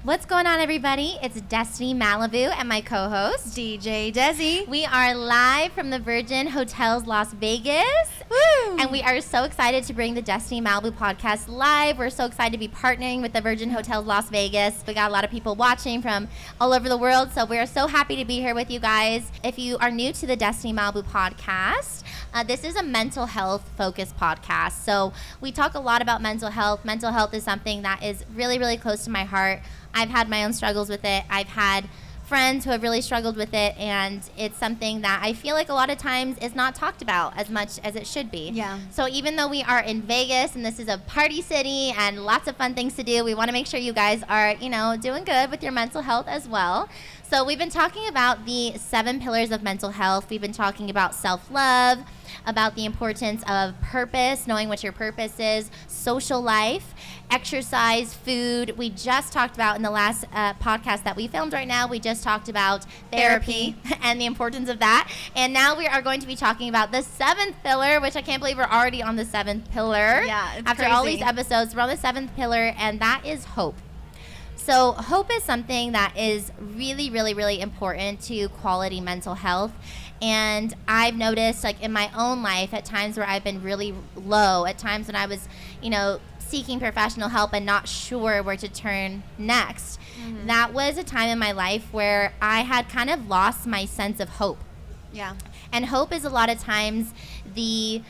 What's going on, everybody? It's Destiny Malibu and my co-host, DJ Desi. We are live from the Virgin Hotels Las Vegas. Woo! And we are so excited to bring the Destiny Malibu podcast live. We're so excited to be partnering with the Virgin Hotels Las Vegas. We got a lot of people watching from all over the world, so we are so happy to be here with you guys. If you are new to the Destiny Malibu podcast, this is a mental health focused podcast. So we talk a lot about mental health. Mental health is something that is really, really close to my heart. I've had my own struggles with it. I've had friends who have really struggled with it, and it's something that I feel like a lot of times is not talked about as much as it should be. Yeah. So even though we are in Vegas and this is a party city and lots of fun things to do, we want to make sure you guys are, doing good with your mental health as well. So we've been talking about the 7 pillars of mental health. We've been talking about self-love, about the importance of purpose, knowing what your purpose is, social life, exercise, food. We just talked about in the last podcast that we filmed right now, we just talked about therapy and the importance of that. And now we are going to be talking about the 7th pillar, which I can't believe we're already on the 7th pillar. Yeah, it's After crazy. all these episodes, we're on the 7th pillar, and that is hope. So hope is something that is really, really, really important to quality mental health. And I've noticed, like, in my own life, at times where I've been really low, at times when I was, seeking professional help and not sure where to turn next, that was a time in my life where I had kind of lost my sense of hope. Yeah. And hope is a lot of times the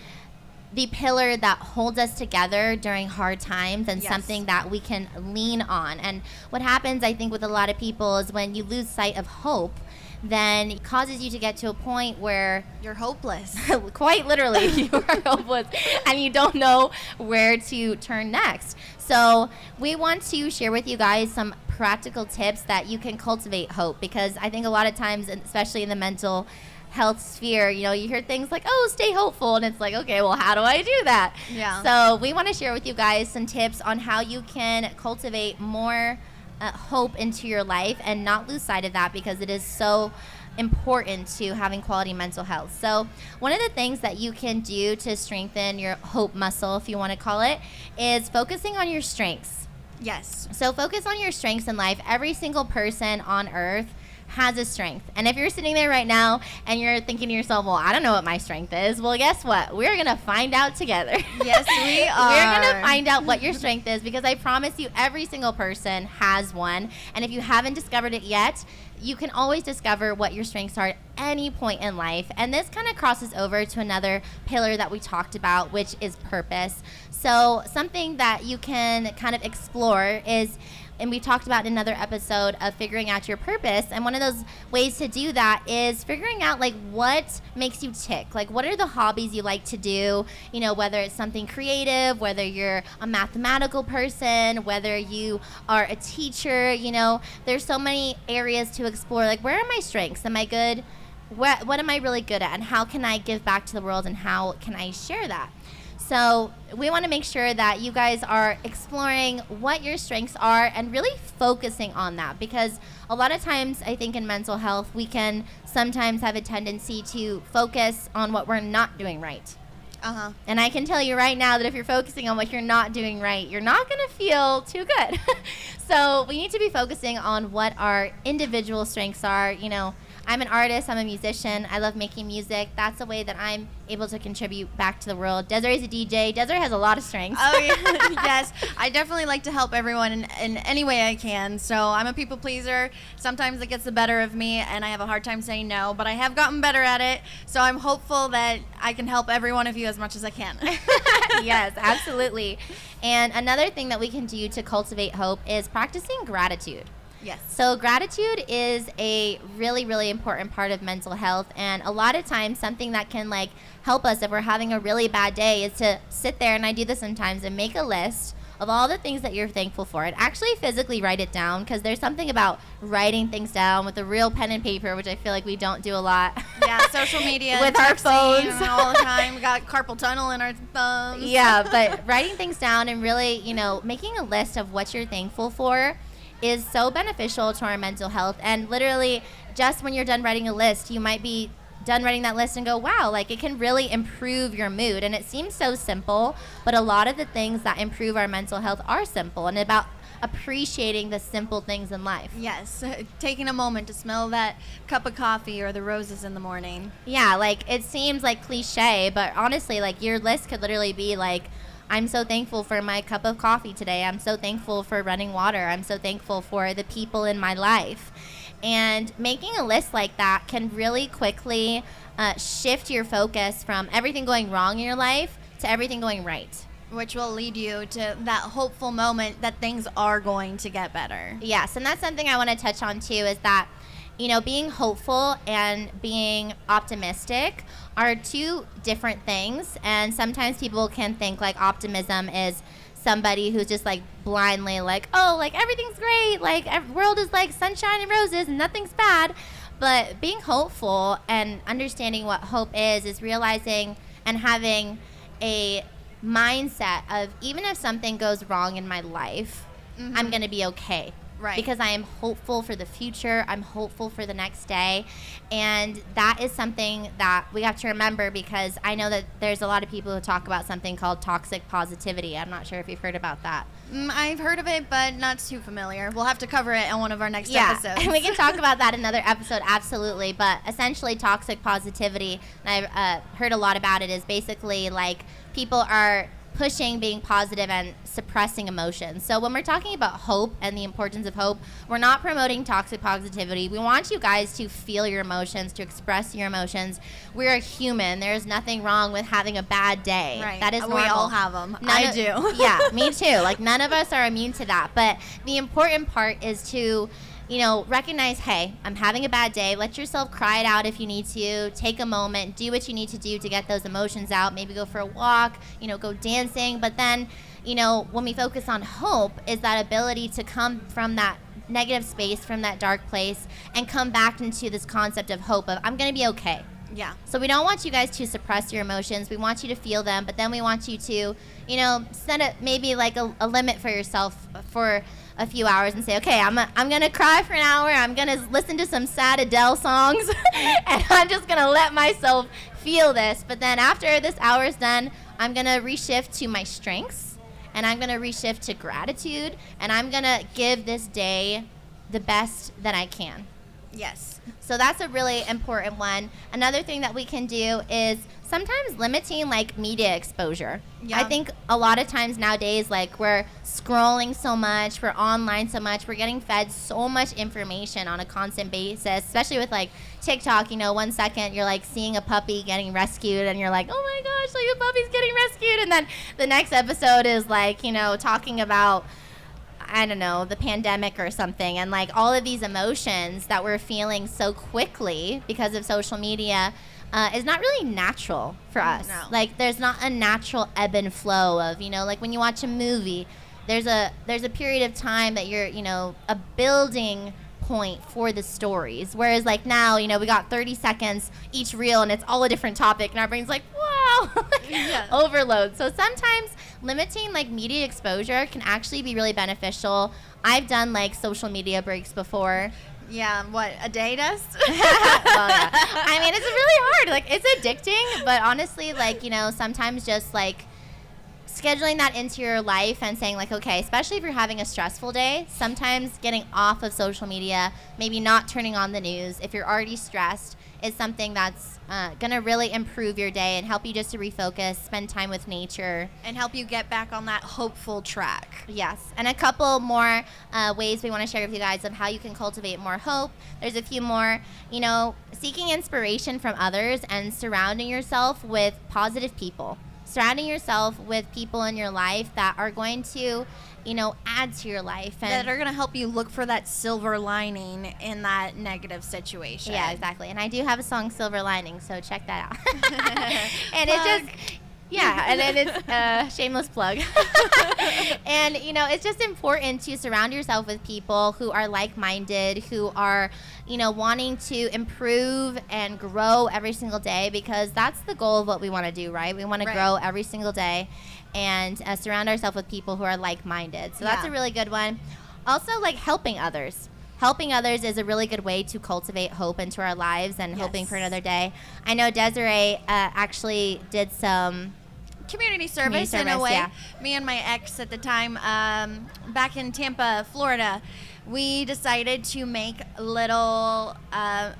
pillar that holds us together during hard times, and Yes. something that we can lean on. And what happens, I think, with a lot of people is when you lose sight of hope, then it causes you to get to a point where You're hopeless. quite literally you are hopeless and you don't know where to turn next. So we want to share with you guys some practical tips that you can cultivate hope, because I think a lot of times, especially in the mental health sphere, you hear things like, oh, stay hopeful, and it's like, okay, well, how do I do that? Yeah. So we want to share with you guys some tips on how you can cultivate more hope into your life and not lose sight of that, because it is so important to having quality mental health. So one of the things that you can do to strengthen your hope muscle, if you want to call it, is focusing on your strengths. Yes. So focus on your strengths in life. Every single person on earth has a strength. And if you're sitting there right now and you're thinking to yourself, well, I don't know what my strength is, well, guess what? We're going to find out together. Yes, we are. We're going to find out what your strength is, because I promise you every single person has one. And if you haven't discovered it yet, you can always discover what your strengths are at any point in life. And this kind of crosses over to another pillar that we talked about, which is purpose. So something that you can kind of explore is, and we talked about in another episode, of figuring out your purpose. And one of those ways to do that is figuring out, like, what makes you tick. Like, what are the hobbies you like to do? Whether it's something creative, whether you're a mathematical person, whether you are a teacher, there's so many areas to explore. Like, where are my strengths? Am I good? What am I really good at? And how can I give back to the world? And how can I share that? So we want to make sure that you guys are exploring what your strengths are and really focusing on that, because a lot of times I think in mental health we can sometimes have a tendency to focus on what we're not doing right. And I can tell you right now that if you're focusing on what you're not doing right, you're not going to feel too good. So we need to be focusing on what our individual strengths are. I'm an artist, I'm a musician, I love making music. That's a way that I'm able to contribute back to the world. Desiree's a DJ. Desiree has a lot of strengths. Oh, yeah. Yes. I definitely like to help everyone in any way I can. So I'm a people pleaser. Sometimes it gets the better of me, and I have a hard time saying no, but I have gotten better at it. So I'm hopeful that I can help every one of you as much as I can. Yes, absolutely. And another thing that we can do to cultivate hope is practicing gratitude. Yes. So gratitude is a really, really important part of mental health, and a lot of times something that can help us if we're having a really bad day is to sit there, and I do this sometimes, and make a list of all the things that you're thankful for, and actually physically write it down, because there's something about writing things down with a real pen and paper, which I feel like we don't do a lot. Yeah, social media with our phones all the time. We got carpal tunnel in our thumbs. Yeah, but writing things down and really, making a list of what you're thankful for is so beneficial to our mental health. And literally, just when you're done writing a list, you might be done writing that list and go, wow, it can really improve your mood. And it seems so simple, but a lot of the things that improve our mental health are simple. And about appreciating the simple things in life. Yes, taking a moment to smell that cup of coffee or the roses in the morning. Yeah, like it seems like cliche, but honestly, like your list could literally be like, I'm so thankful for my cup of coffee today. I'm so thankful for running water. I'm so thankful for the people in my life. And making a list like that can really quickly shift your focus from everything going wrong in your life to everything going right. Which will lead you to that hopeful moment that things are going to get better. Yes, and that's something I want to touch on too, is that, you know, being hopeful and being optimistic are two different things. And sometimes people can think like optimism is somebody who's just like blindly like, oh, like everything's great, like world is like sunshine and roses and nothing's bad. But being hopeful and understanding what hope is realizing and having a mindset of, even if something goes wrong in my life, I'm going to be okay. Right. Because I am hopeful for the future. I'm hopeful for the next day. And that is something that we have to remember, because I know that there's a lot of people who talk about something called toxic positivity. I'm not sure if you've heard about that. I've heard of it, but not too familiar. We'll have to cover it on one of our next episodes. And we can talk about that in another episode, absolutely. But essentially, toxic positivity, and I've heard a lot about it, is basically like people are pushing being positive and suppressing emotions. So when we're talking about hope and the importance of hope, we're not promoting toxic positivity. We want you guys to feel your emotions, to express your emotions. We're human. There's nothing wrong with having a bad day. Right. That is normal. We all have them. I do. Yeah, me too. Like, none of us are immune to that. But the important part is to, you know, recognize, hey, I'm having a bad day. Let yourself cry it out if you need to. Take a moment. Do what you need to do to get those emotions out. Maybe go for a walk, you know, go dancing. But then, you know, when we focus on hope, is that ability to come from that negative space, from that dark place, and come back into this concept of hope of, I'm going to be okay. Yeah. So we don't want you guys to suppress your emotions. We want you to feel them, but then we want you to, you know, set it maybe like a limit for yourself for a few hours and say, okay, I'm gonna cry for an hour. I'm gonna listen to some sad Adele songs, and I'm just gonna let myself feel this. But then after this hour is done, I'm gonna reshift to my strengths, and I'm gonna reshift to gratitude, and I'm gonna give this day the best that I can. Yes. So that's a really important one. Another thing that we can do is sometimes limiting like media exposure. Yeah. I think a lot of times nowadays, like, we're scrolling so much, we're online so much, we're getting fed so much information on a constant basis, especially with like TikTok. You know, 1 second you're like seeing a puppy getting rescued and you're like, oh my gosh, like the puppy's getting rescued. And then the next episode is like, you know, talking about, I don't know, the pandemic or something. And like all of these emotions that we're feeling so quickly because of social media is not really natural for us. No. Like, there's not a natural ebb and flow of, you know, like when you watch a movie, there's a period of time that you're, you know, a building point for the stories. Whereas like now, you know, we got 30 seconds each reel and it's all a different topic and our brain's like, wow, Yeah. overload. So sometimes limiting like media exposure can actually be really beneficial. I've done like social media breaks before. Yeah, what, a day does? Well, yeah. I mean, it's really hard. Like, it's addicting, but honestly, like, you know, sometimes just like scheduling that into your life and saying like, okay, especially if you're having a stressful day, sometimes getting off of social media, maybe not turning on the news if you're already stressed, is something that's gonna really improve your day and help you just to refocus, spend time with nature. And help you get back on that hopeful track. Yes, and a couple more ways we want to share with you guys of how you can cultivate more hope. There's a few more, you know, seeking inspiration from others and surrounding yourself with positive people. Surrounding yourself with people in your life that are going to, you know, add to your life. And That are going to help you look for that silver lining in that negative situation. yeah, exactly. And I do have a song, Silver Lining, so check that out. And Plug. it just, yeah, and then it's shameless plug. And, you know, it's just important to surround yourself with people who are like-minded, who are, you know, wanting to improve and grow every single day, because that's the goal of what we want to do, right? We want to grow every single day and surround ourselves with people who are like-minded. So that's Yeah. a really good one. Also, like, helping others. Helping others is a really good way to cultivate hope into our lives and hoping for another day. I know Desiree actually did some community service in a way. Yeah. Me and my ex at the time, back in Tampa, Florida, we decided to make little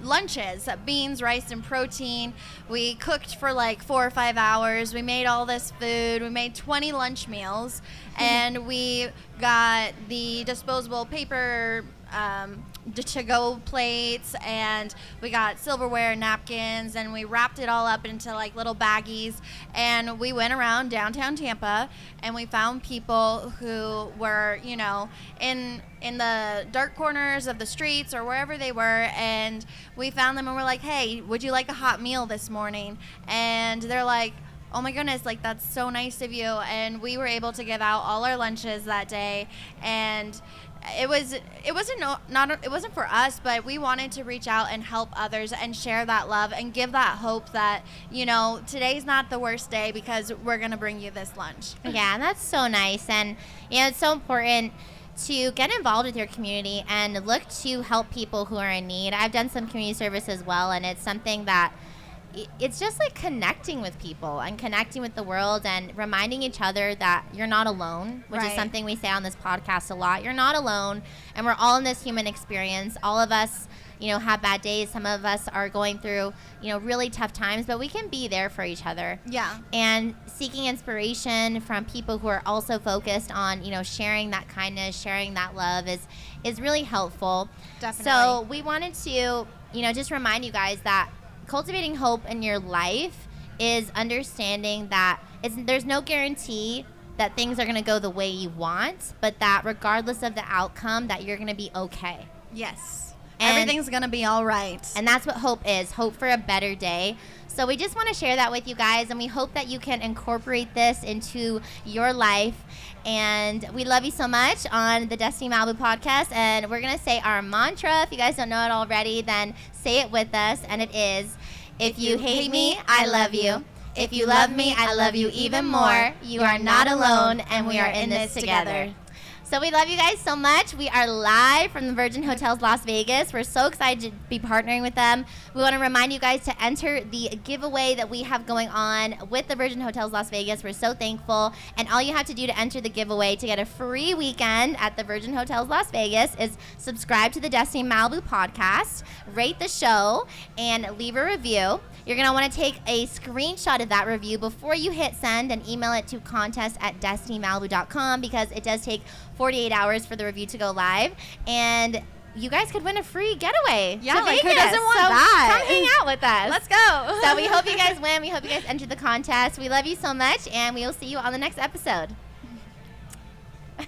lunches, beans, rice, and protein. We cooked for like 4 or 5 hours. We made all this food. We made 20 lunch meals, and we got the disposable paper to-go plates, and we got silverware, napkins, and we wrapped it all up into like little baggies, and we went around downtown Tampa, and we found people who were, you know, in the dark corners of the streets or wherever they were, and we found them and we're like, hey, would you like a hot meal this morning? And they're like, oh my goodness, like that's so nice of you. And we were able to give out all our lunches that day, and it wasn't for us, but we wanted to reach out and help others and share that love and give that hope that, you know, today's not the worst day because we're going to bring you this lunch. Yeah, that's so nice. And, you know, it's so important to get involved with your community and look to help people who are in need. I've done some community service as well, and it's something that it's just like connecting with people and connecting with the world and reminding each other that you're not alone, which is something we say on this podcast a lot. You're not alone, and we're all in this human experience. All of us, you know, have bad days. Some of us are going through, you know, really tough times, but we can be there for each other. Yeah. And seeking inspiration from people who are also focused on, you know, sharing that kindness, sharing that love is really helpful. Definitely. So we wanted to, you know, just remind you guys that cultivating hope in your life is understanding that there's no guarantee that things are going to go the way you want, but that regardless of the outcome, that you're going to be okay. Yes. And everything's going to be all right. And that's what hope is, hope for a better day. So we just want to share that with you guys, and we hope that you can incorporate this into your life. And we love you so much on the Destiny Malibu podcast. And we're going to say our mantra. If you guys don't know it already, then say it with us. And it is, if you hate me, I love you. If you love me, I love you even more. You are not alone, and we are in this together. So we love you guys so much. We are live from the Virgin Hotels Las Vegas. We're so excited to be partnering with them. We want to remind you guys to enter the giveaway that we have going on with the Virgin Hotels Las Vegas. We're so thankful. And all you have to do to enter the giveaway to get a free weekend at the Virgin Hotels Las Vegas is subscribe to the Destiny Malibu podcast, rate the show, and leave a review. You're going to want to take a screenshot of that review before you hit send and email it to contest@destinymalibu.com, because it does take 48 hours for the review to go live. And you guys could win a free getaway. Yeah, to like Vegas. who doesn't want So that? Come hang out with us. Let's go. So we hope you guys win. We hope you guys enter the contest. We love you so much, and we will see you on the next episode.